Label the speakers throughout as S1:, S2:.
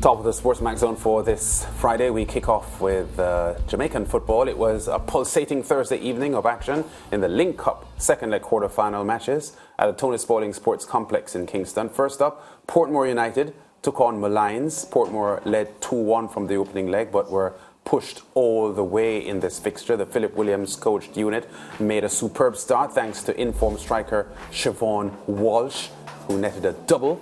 S1: Top of the SportsMax Zone for this Friday. We kick off with Jamaican football. It was a pulsating Thursday evening of action in the Lynk Cup second leg quarter-final matches at the Tony Spalding Sports Complex in Kingston. First up, Portmore United took on Malines. Portmore led 2-1 from the opening leg, but were pushed all the way in this fixture. The Philip Williams coached unit made a superb start thanks to informed striker Siobhan Walsh, who netted a double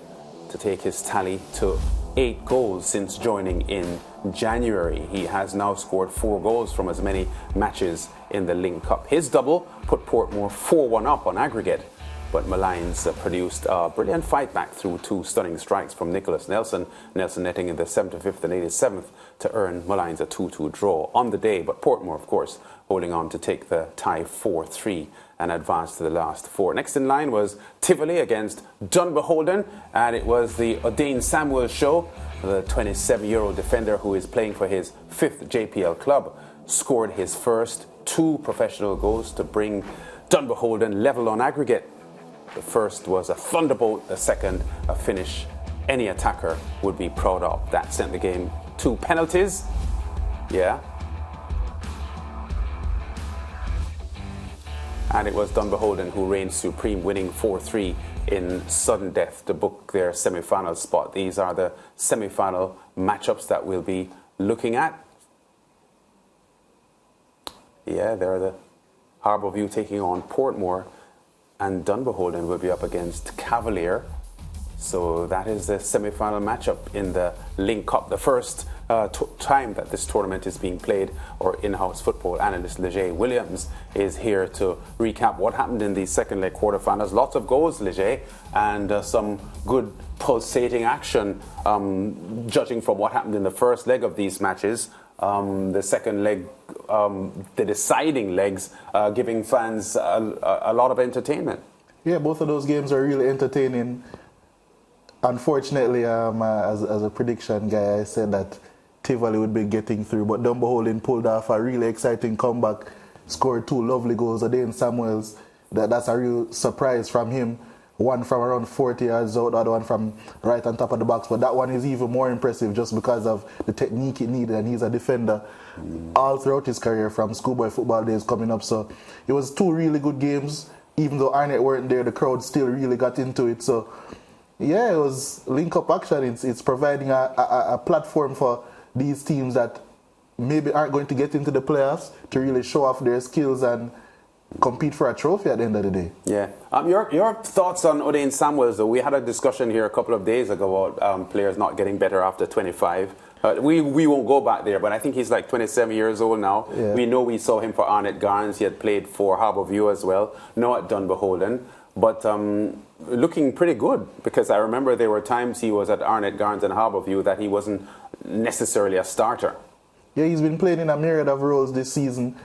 S1: to take his tally to 8 goals since joining in January. He has now scored 4 goals from as many matches in the Lynk Cup. His double put Portmore 4-1 up on aggregate, but Malines produced a brilliant fight back through 2 stunning strikes from Nicholas Nelson. Nelson netting in the 75th and 87th to earn Malines a 2-2 draw on the day, but Portmore, of course, holding on to take the tie 4-3 and advance to the last 4. Next in line was Tivoli against Dunbeholden, and it was the Odain Samuel show. The 27-year-old defender, who is playing for his 5th JPL club, scored his first 2 professional goals to bring Dunbeholden level on aggregate. The first was a thunderbolt, the second a finish any attacker would be proud of. That sent the game to penalties. Yeah. And it was Dunbeholden who reigned supreme, winning 4-3 in sudden death to book their semi-final spot. These are the semi-final matchups that we'll be looking at. Yeah, there are the Harbourview taking on Portmore, and Dunbeholden will be up against Cavalier. So that is the semi-final matchup in the Lynk Cup, the first time that this tournament is being played. Or in-house football analyst Leger Williams is here to recap what happened in the second leg quarterfinals. Lots of goals, Leger, and some good pulsating action, judging from what happened in the first leg of these matches. The second leg, the deciding legs, giving fans a lot of entertainment.
S2: Yeah, both of those games are really entertaining. Unfortunately, as a prediction guy, I said that Tivoli would be getting through, but Dunbeholden pulled off a really exciting comeback, scored 2 lovely goals. Odain Samuels, that's a real surprise from him. One from around 40 yards out, the other one from right on top of the box. But that one is even more impressive just because of the technique it needed, and he's a defender all throughout his career from schoolboy football days coming up. So it was 2 really good games. Even though Arnett weren't there, the crowd still really got into it. So yeah, it was Link Up action. It's providing a platform for these teams that maybe aren't going to get into the playoffs to really show off their skills and compete for a trophy at the end of the day.
S1: Yeah. Your thoughts on Odain Samuels, though? We had a discussion here a couple of days ago about players not getting better after 25. We won't go back there, but I think he's like 27 years old now. Yeah. We know we saw him for Arnett Garns. He had played for Harbourview as well, now at Dunbeholden. But looking pretty good, because I remember there were times he was at Arnett Garns and Harbourview that he wasn't necessarily a starter.
S2: Yeah, he's been playing in a myriad of roles this season.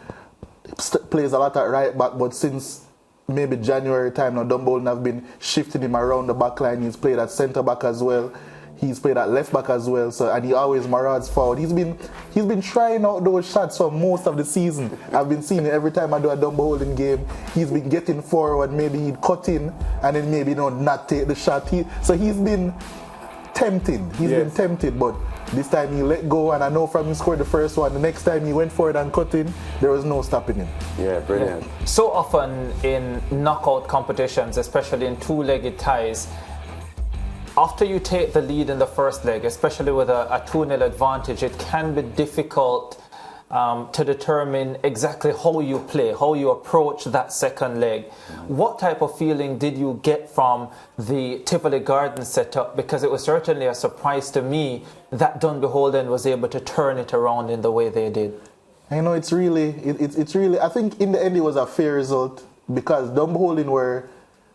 S2: Plays a lot at right back, but since maybe January time now, Dunbeholden have been shifting him around the back line. He's played at centre back as well. He's played at left back as well. So, and he always marauds forward. He's been trying out those shots for most of the season. I've been seeing it every time I do a Dunbeholden game. He's been getting forward. Maybe he'd cut in and then maybe not take the shot. So he's been tempting. He's been tempted, but this time he let go, and I know from he scored the first one. The next time he went forward and cut in, there was no stopping him.
S1: Yeah, brilliant.
S3: So often in knockout competitions, especially in 2-legged ties, after you take the lead in the first leg, especially with a 2-0 advantage, it can be difficult to determine exactly how you play, how you approach that second leg. What type of feeling did you get from the Tivoli Garden setup? Because it was certainly a surprise to me that Dunbeholden was able to turn it around in the way they did.
S2: I know it's really, I think in the end it was a fair result, because Dunbeholden were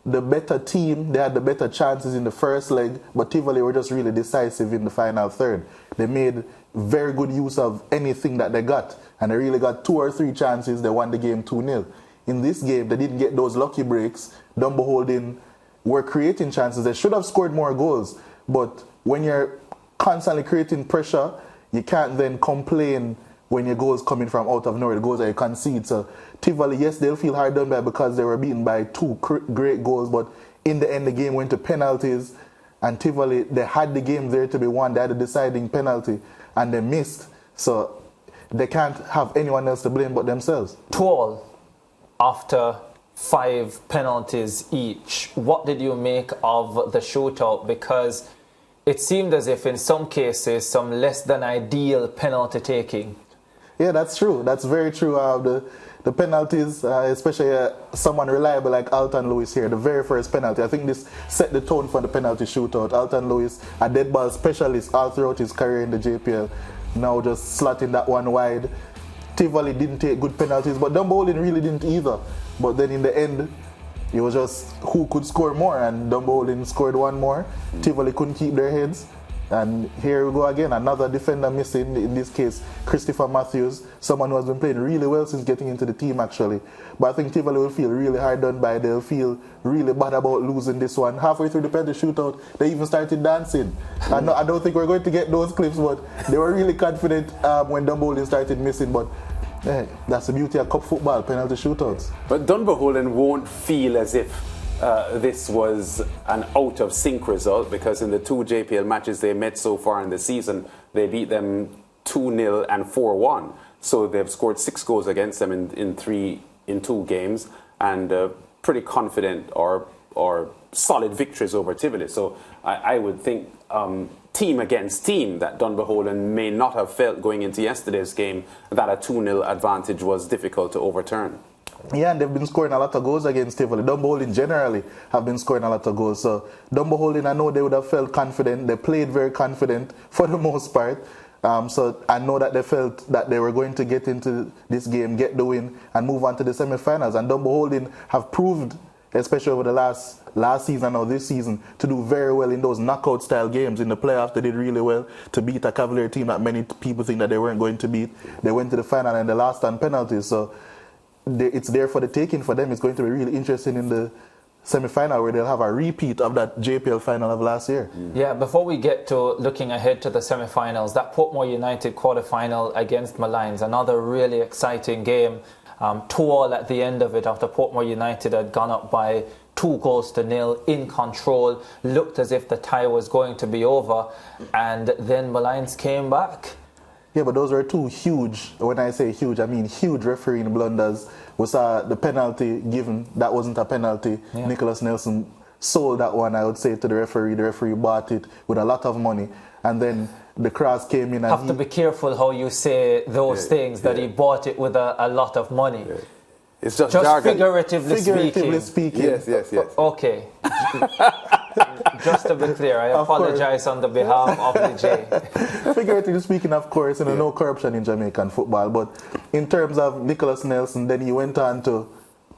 S2: the better team. They had the better chances in the first leg, but Tivoli were just really decisive in the final third. They made very good use of anything that they got, and they really got 2 or 3 chances. They won the game 2-0. In this game, they didn't get those lucky breaks. Dunbeholden were creating chances. They should have scored more goals, but when you're constantly creating pressure, you can't then complain when your goals coming from out of nowhere, the goals that you concede. So Tivoli, yes, they'll feel hard done by because they were beaten by 2 great goals, but in the end the game went to penalties, and Tivoli, they had the game there to be won. They had a deciding penalty, and they missed. So they can't have anyone else to blame but themselves.
S3: 12 after 5 penalties each. What did you make of the shootout? Because it seemed as if in some cases some less than ideal penalty taking.
S2: Yeah, that's true. That's very true. The penalties, especially someone reliable like Alton Lewis here, the very first penalty, I think this set the tone for the penalty shootout. Alton Lewis, a dead ball specialist all throughout his career in the JPL, now just slotting that one wide. Tivoli didn't take good penalties, but Dunbeholden really didn't either. But then in the end, it was just who could score more, and Dunbeholden scored one more. Tivoli couldn't keep their heads. And here we go again, another defender missing, in this case, Christopher Matthews, someone who has been playing really well since getting into the team actually. But I think Tivoli will feel really hard done by, they'll feel really bad about losing this one. Halfway through the penalty shootout, they even started dancing. I don't think we're going to get those clips, but they were really confident when Dunbeholden started missing. But that's the beauty of cup football, penalty shootouts.
S1: But Dunbeholden won't feel as if this was an out of sync result, because in the 2 JPL matches they met so far in the season, they beat them 2-0 and 4-1. So they've scored 6 goals against them in 2 games, and pretty confident or solid victories over Tivoli. So I would think team against team that Dunbeholden may not have felt going into yesterday's game that a 2-0 advantage was difficult to overturn.
S2: Yeah, and they've been scoring a lot of goals against Tivoli. Dunbeholden generally have been scoring a lot of goals. So Dunbeholden, I know they would have felt confident. They played very confident for the most part. So I know that they felt that they were going to get into this game, get the win, and move on to the semi-finals. And Dunbeholden have proved, especially over the last season or this season, to do very well in those knockout style games. In the playoffs, they did really well to beat a Cavalier team that many people think that they weren't going to beat. They went to the final and they lost on penalties. So it's there for the taking for them. It's going to be really interesting in the semi-final, where they'll have a repeat of that JPL final of last year.
S3: Yeah, before we get to looking ahead to the semi-finals, that Portmore United quarter-final against Malines, another really exciting game. 2-2 at the end of it, after Portmore United had gone up by 2-0 in control, looked as if the tie was going to be over, and then Malines came back.
S2: Yeah, but those were 2 huge, when I say huge, I mean huge refereeing blunders. We saw the penalty given, that wasn't a penalty. Yeah. Nicholas Nelson sold that one, I would say, to the referee bought it with a lot of money. And then the cross came in. And
S3: have to be careful how you say those things, that he bought it with a lot of money. Yeah.
S1: It's just
S3: figuratively speaking.
S1: Yes.
S3: Okay. Just to be clear, I apologize on the behalf of the J.
S2: Figuratively speaking, of course, no corruption in Jamaican football. But in terms of Nicholas Nelson, then he went on to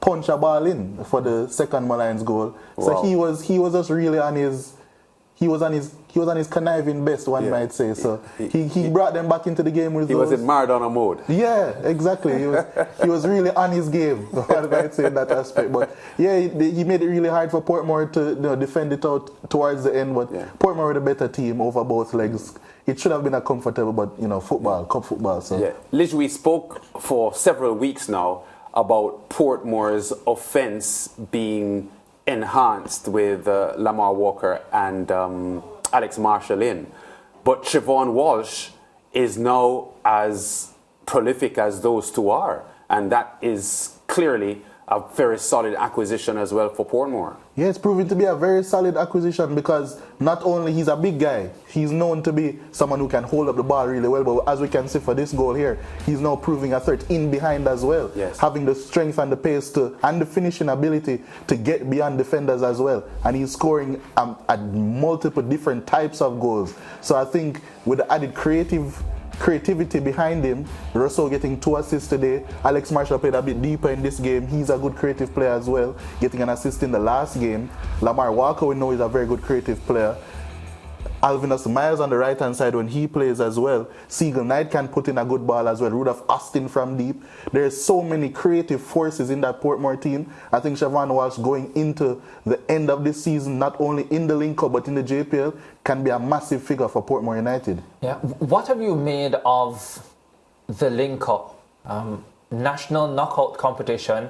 S2: punch a ball in for the second Malines goal. Wow. So he was just really on his. He was on his conniving best, one might say. So he brought them back into the game with.
S1: He was in Maradona mode.
S2: Yeah, exactly. He was really on his game, one might say in that aspect. But yeah, he made it really hard for Portmore to defend it out towards the end. But Portmore were the better team over both legs. It should have been a comfortable, but football, cup football. So
S1: Lige, we spoke for several weeks now about Portmore's offense being enhanced with Lamar Walker and Alex Marshall in. But Siobhan Walsh is now as prolific as those 2 are. And that is clearly a very solid acquisition as well for Portmore.
S2: Yeah, it's proven to be a very solid acquisition, because not only he's a big guy, he's known to be someone who can hold up the ball really well, but as we can see for this goal here, he's now proving a threat in behind as well.
S1: Yes.
S2: Having the strength and the pace and the finishing ability to get beyond defenders as well. And he's scoring at multiple different types of goals. So I think with the added creativity behind him, Russell getting 2 assists today. Alex Marshall played a bit deeper in this game. He's a good creative player as well, getting an assist in the last game. Lamar Walker, we know, is a very good creative player. Alvinus Myers on the right hand side when he plays as well. Siegel Knight can put in a good ball as well. Rudolph Austin from deep. There's so many creative forces in that Portmore team. I think Siobhan Walsh going into the end of this season, not only in the Lynk Cup but in the JPL, can be a massive figure for Portmore United.
S3: Yeah. What have you made of the Lynk Cup? National knockout competition.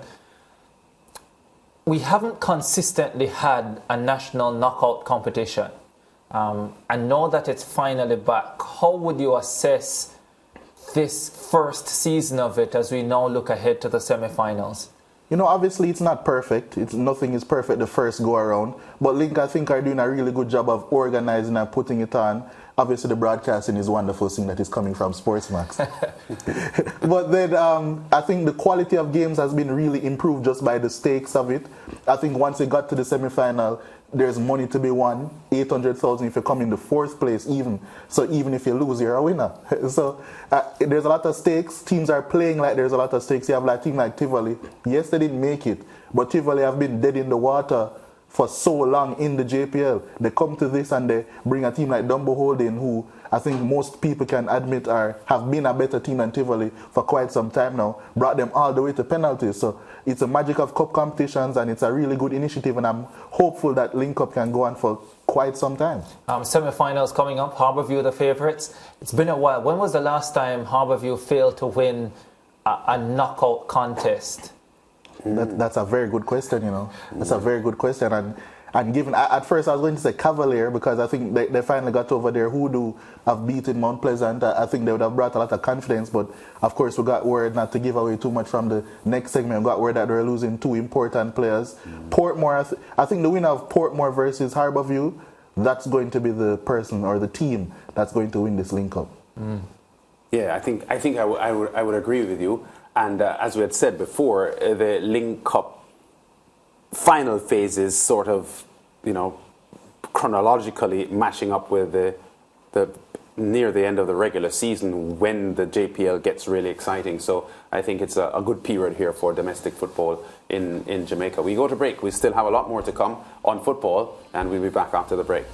S3: We haven't consistently had a national knockout competition. and now that it's finally back, how would you assess this first season of it as we now look ahead to the semi-finals?
S2: You know, obviously it's not perfect. Nothing is perfect the first go around. But Lynk, I think, are doing a really good job of organizing and putting it on. Obviously the broadcasting is wonderful thing that is coming from SportsMax. But then I think the quality of games has been really improved just by the stakes of it. I think once it got to the semi-final, there's money to be won, 800,000 if you come in the fourth place even. So even if you lose, you're a winner. So there's a lot of stakes. Teams are playing like there's a lot of stakes. You have like a team like Tivoli. Yes, they didn't make it, but Tivoli have been dead in the water for so long in the JPL. They come to this and they bring a team like Dunbeholden, who I think most people can admit have been a better team than Tivoli for quite some time now, brought them all the way to penalties. So it's a magic of cup competitions, and it's a really good initiative, and I'm hopeful that Lynk Cup can go on for quite some time.
S3: Semi-finals coming up, Harbourview the favourites. It's been a while. When was the last time Harbourview failed to win a knockout contest?
S2: That's a very good question, you know. That's a very good question. And given, at first I was going to say Cavalier, because I think they finally got over their hoodoo of beating Mount Pleasant. I think they would have brought a lot of confidence, but of course we got word, not to give away too much from the next segment, we got word that they were losing two important players. Portmore, I think the winner of Portmore versus Harbourview, that's going to be the person or the team that's going to win this Lynk Cup.
S1: Yeah, I think I would agree with you. And as we had said before, the Lynk Cup final phase is sort of, you know, chronologically matching up with the near the end of the regular season when the JPL gets really exciting. So I think it's a good period here for domestic football in Jamaica. We go to break. We still have a lot more to come on football, and we'll be back after the break.